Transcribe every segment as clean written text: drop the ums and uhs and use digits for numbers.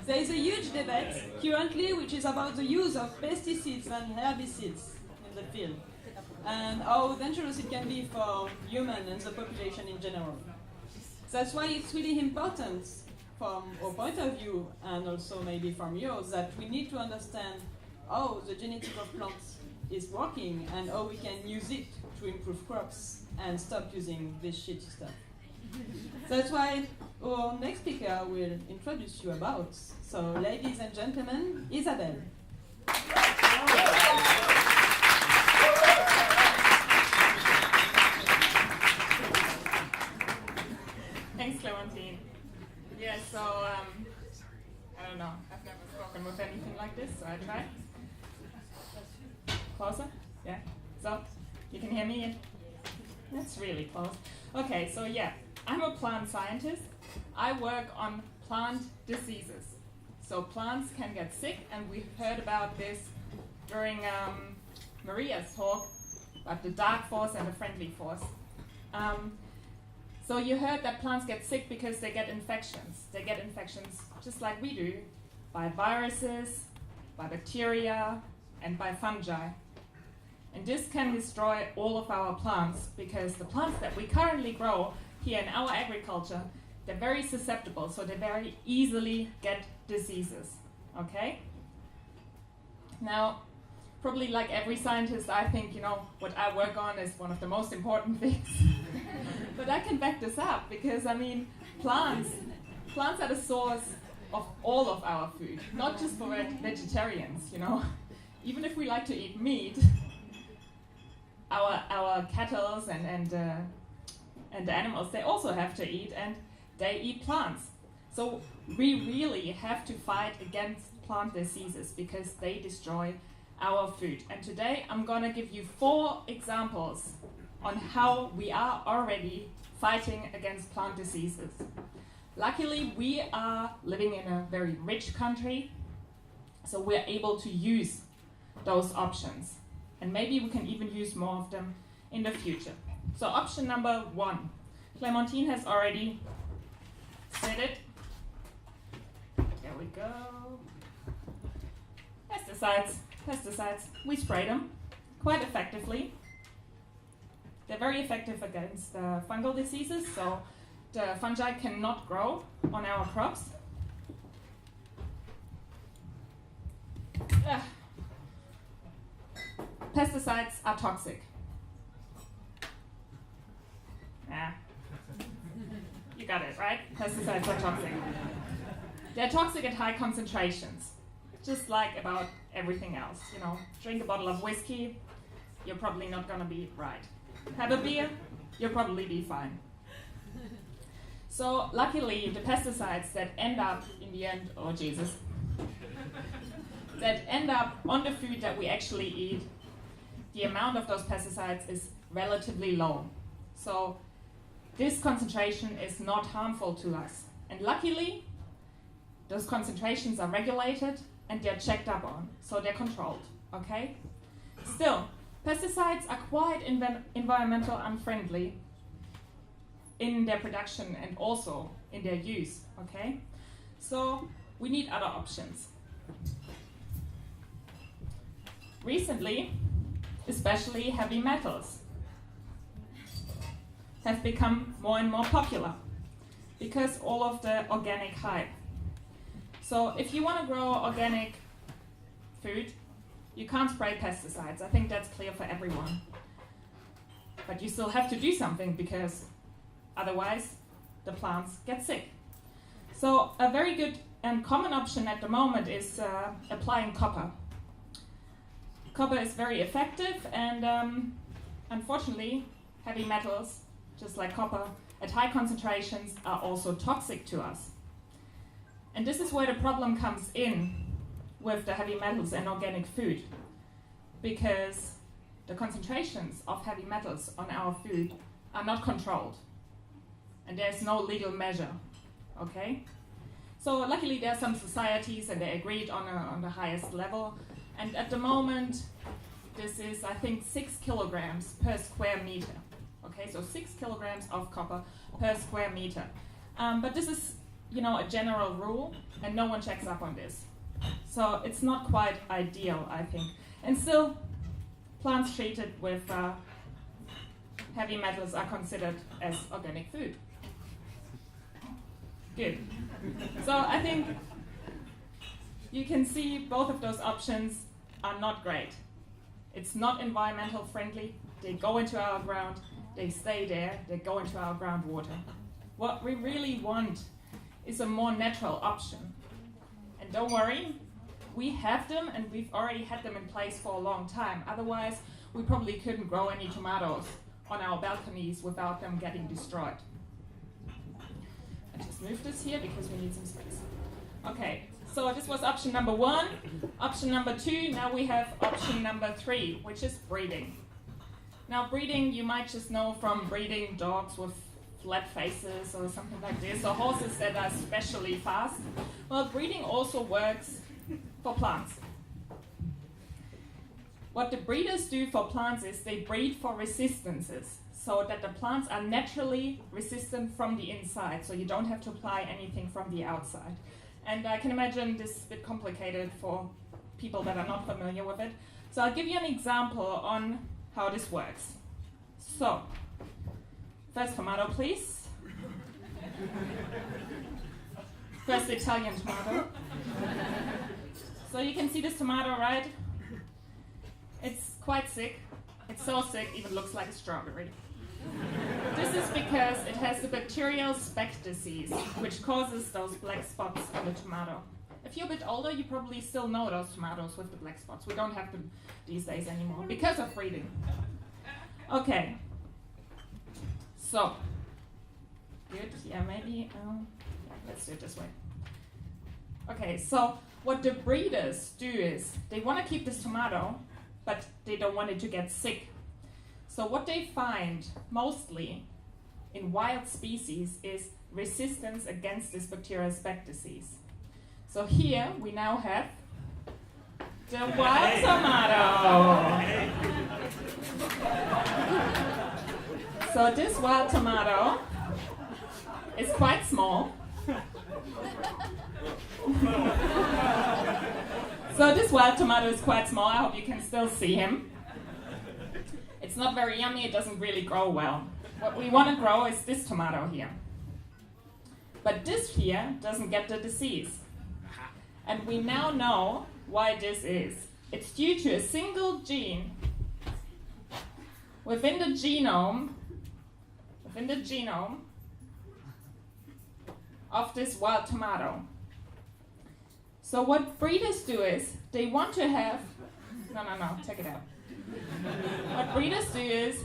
There is a huge debate currently which is about the use of pesticides and herbicides in the field and how dangerous it can be for humans and the population in general. That's why it's really important from our point of view and also maybe from yours that we need to understand how the genetic of plants is working and how we can use it to improve crops and stop using this shitty stuff. That's why our next speaker will introduce you about. So, ladies and gentlemen, Isabel. Thanks, Clementine. Yeah, so, I don't know, I've never spoken with anything like this, so I try. Closer? Yeah. So, you can hear me? That's really close. Okay, so yeah, I'm a plant scientist. I work on plant diseases. So plants can get sick, and we heard about this during Maria's talk about the dark force and the friendly force. So you heard that plants get sick because they get infections. They get infections just like we do, by viruses, by bacteria, and by fungi. And this can destroy all of our plants because the plants that we currently grow here in our agriculture, they're very susceptible, so they very easily get diseases, okay? Now, probably like every scientist, I think, what I work on is one of the most important things. But I can back this up because, plants are the source of all of our food, not just for vegetarians, Even if we like to eat meat, our cattle and the animals, they also have to eat, and they eat plants. So we really have to fight against plant diseases because they destroy our food. And today I'm going to give you 4 examples on how we are already fighting against plant diseases. Luckily, we are living in a very rich country, so we're able to use those options. And maybe we can even use more of them in the future. So option number 1. Clementine has already said it. There we go. Pesticides. We spray them quite effectively. They're very effective against fungal diseases, so the fungi cannot grow on our crops. Pesticides are toxic. You got it, right? Pesticides are toxic. They're toxic at high concentrations, just like about everything else. Drink a bottle of whiskey, you're probably not going to be right. Have a beer, you'll probably be fine. So luckily, the pesticides that end up in the end, that end up on the food that we actually eat, the amount of those pesticides is relatively low. So this concentration is not harmful to us. And luckily, those concentrations are regulated and they're checked up on, so they're controlled, okay? Still, pesticides are quite environmental unfriendly in their production and also in their use, okay? So we need other options. Recently, especially heavy metals have become more and more popular because all of the organic hype. So if you want to grow organic food, you can't spray pesticides. I think that's clear for everyone. But you still have to do something because otherwise the plants get sick. So a very good and common option at the moment is applying copper. Copper is very effective, and unfortunately heavy metals, just like copper, at high concentrations are also toxic to us. And this is where the problem comes in with the heavy metals and organic food, because the concentrations of heavy metals on our food are not controlled, and there's no legal measure, okay? So luckily there are some societies and they agreed on the highest level, and at the moment this is, I think, 6 kilograms per square meter. Okay, so 6 kilograms of copper per square meter. But this is a general rule, and no one checks up on this. So it's not quite ideal, I think. And still, plants treated with heavy metals are considered as organic food. Good. So I think you can see both of those options are not great. It's not environmental friendly. They go into our ground, they stay there, they go into our groundwater. What we really want is a more natural option. And don't worry, we have them and we've already had them in place for a long time. Otherwise, we probably couldn't grow any tomatoes on our balconies without them getting destroyed. I just moved this here because we need some space. Okay, so this was option number 1. Option number 2, now we have option number 3, which is breeding. Now breeding, you might just know from breeding dogs with flat faces or something like this, or horses that are especially fast. Well, breeding also works for plants. What the breeders do for plants is they breed for resistances, so that the plants are naturally resistant from the inside, so you don't have to apply anything from the outside. And I can imagine this is a bit complicated for people that are not familiar with it. So I'll give you an example on how this works. So, first tomato, please. First Italian tomato. So you can see this tomato, right? It's quite sick. It's so sick, even looks like a strawberry. This is because it has the bacterial speck disease, which causes those black spots on the tomato. If you're a bit older, you probably still know those tomatoes with the black spots. We don't have them these days anymore because of breeding. Okay. So, good. Yeah, maybe. Let's do it this way. Okay, so what the breeders do is they want to keep this tomato, but they don't want it to get sick. So what they find mostly in wild species is resistance against this bacterial speck disease. So here we now have the wild tomato. So this wild tomato is quite small. So this wild tomato is quite small. I hope you can still see him. It's not very yummy. It doesn't really grow well. What we want to grow is this tomato here. But this here doesn't get the disease. And we now know why this is. It's due to a single gene within the genome of this wild tomato. So what breeders do is they want to have, no, take it out. What breeders do is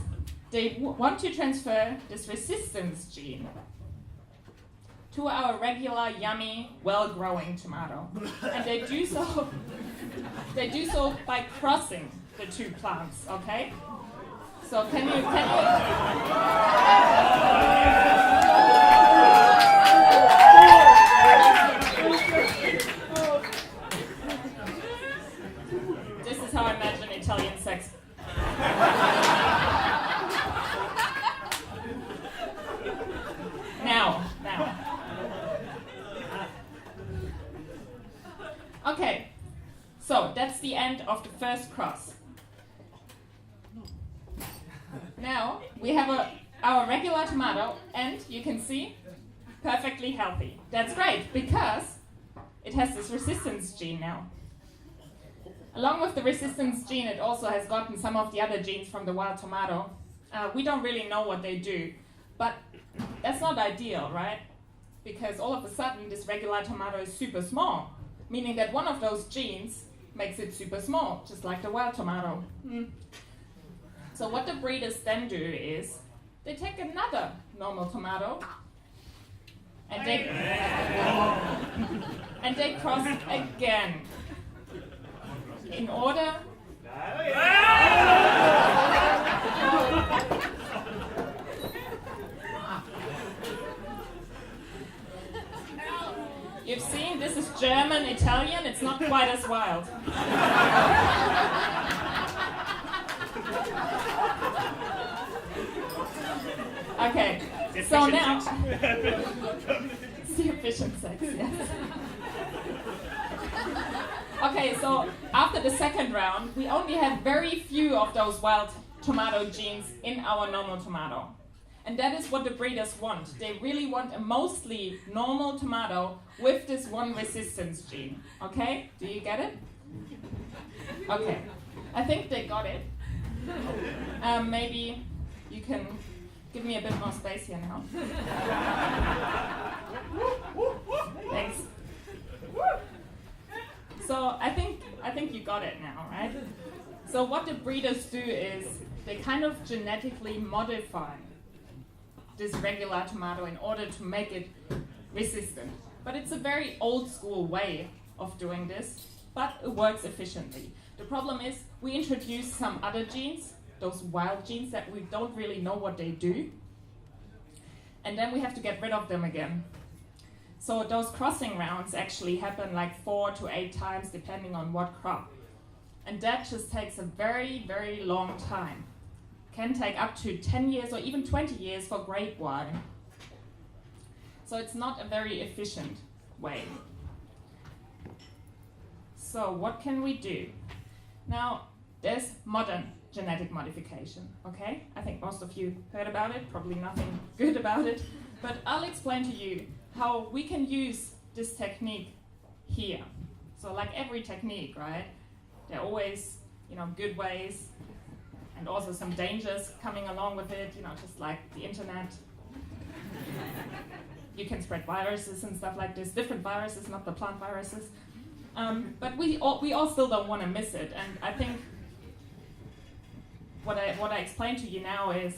they want to transfer this resistance gene to our regular, yummy, well-growing tomato. And they do so by crossing the two plants, okay? So can you This is how I imagine Italian sex. Now. Okay, so that's the end of the first cross. Now we have our regular tomato, and you can see, perfectly healthy. That's great, because it has this resistance gene now. Along with the resistance gene, it also has gotten some of the other genes from the wild tomato. We don't really know what they do, but that's not ideal, right? Because all of a sudden, this regular tomato is super small, meaning that one of those genes makes it super small, just like the wild tomato. So what the breeders then do is, they take another normal tomato, and they cross again, in order You've seen, this is German, Italian, it's not quite as wild. Okay, efficient sex, yes. Okay, so after the second round, we only have very few of those wild tomato genes in our normal tomato. And that is what the breeders want. They really want a mostly normal tomato with this one resistance gene. Okay? Do you get it? Okay. I think they got it. Maybe you can give me a bit more space here now. Thanks. So I think you got it now, right? So what the breeders do is they kind of genetically modify this regular tomato in order to make it resistant. But it's a very old school way of doing this, but it works efficiently. The problem is we introduce some other genes, those wild genes that we don't really know what they do, and then we have to get rid of them again. So those crossing rounds actually happen like 4 to 8 times depending on what crop. And that just takes a very, very long time. Can take up to 10 years or even 20 years for grape wine. So it's not a very efficient way. So what can we do? Now, there's modern genetic modification, okay? I think most of you heard about it, probably nothing good about it, but I'll explain to you how we can use this technique here. So like every technique, right? There are always, good ways and also some dangers coming along with it, just like the internet. You can spread viruses and stuff like this, different viruses, not the plant viruses. But we all still don't want to miss it. And I think what I explain to you now is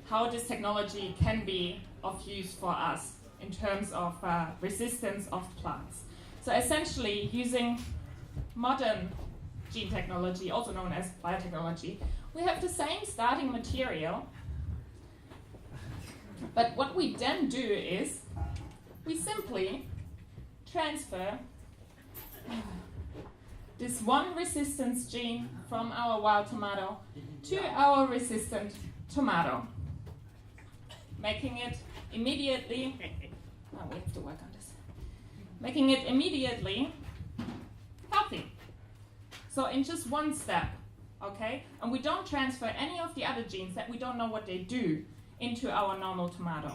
how this technology can be of use for us in terms of resistance of plants. So essentially, using modern gene technology, also known as biotechnology, we have the same starting material, but what we then do is we simply transfer this one resistance gene from our wild tomato to our resistant tomato, making it immediately, we have to work on this, making it immediately healthy. So in just one step, okay? And we don't transfer any of the other genes that we don't know what they do into our normal tomato.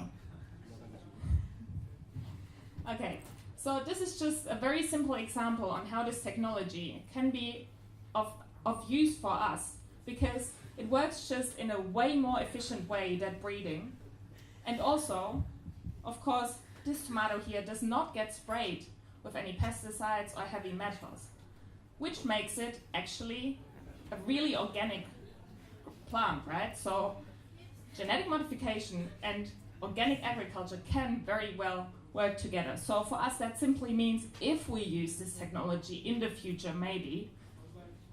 Okay, so this is just a very simple example on how this technology can be of use for us, because it works just in a way more efficient way than breeding. And also, of course, this tomato here does not get sprayed with any pesticides or heavy metals, which makes it actually a really organic plant, right? So genetic modification and organic agriculture can very well work together. So for us, that simply means if we use this technology in the future, maybe,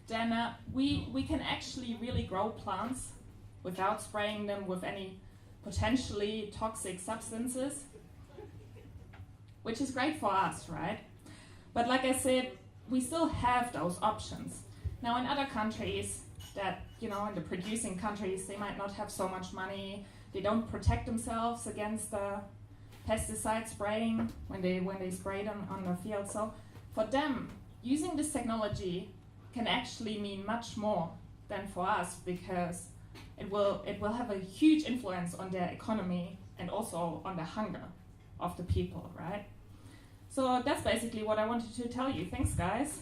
then we can actually really grow plants without spraying them with any potentially toxic substances, which is great for us, right? But like I said, we still have those options. Now in other countries that, in the producing countries, they might not have so much money, they don't protect themselves against pesticide spraying when they spray them on the field. So for them, using this technology can actually mean much more than for us, because it will have a huge influence on their economy and also on the hunger of the people, right? So that's basically what I wanted to tell you. Thanks, guys.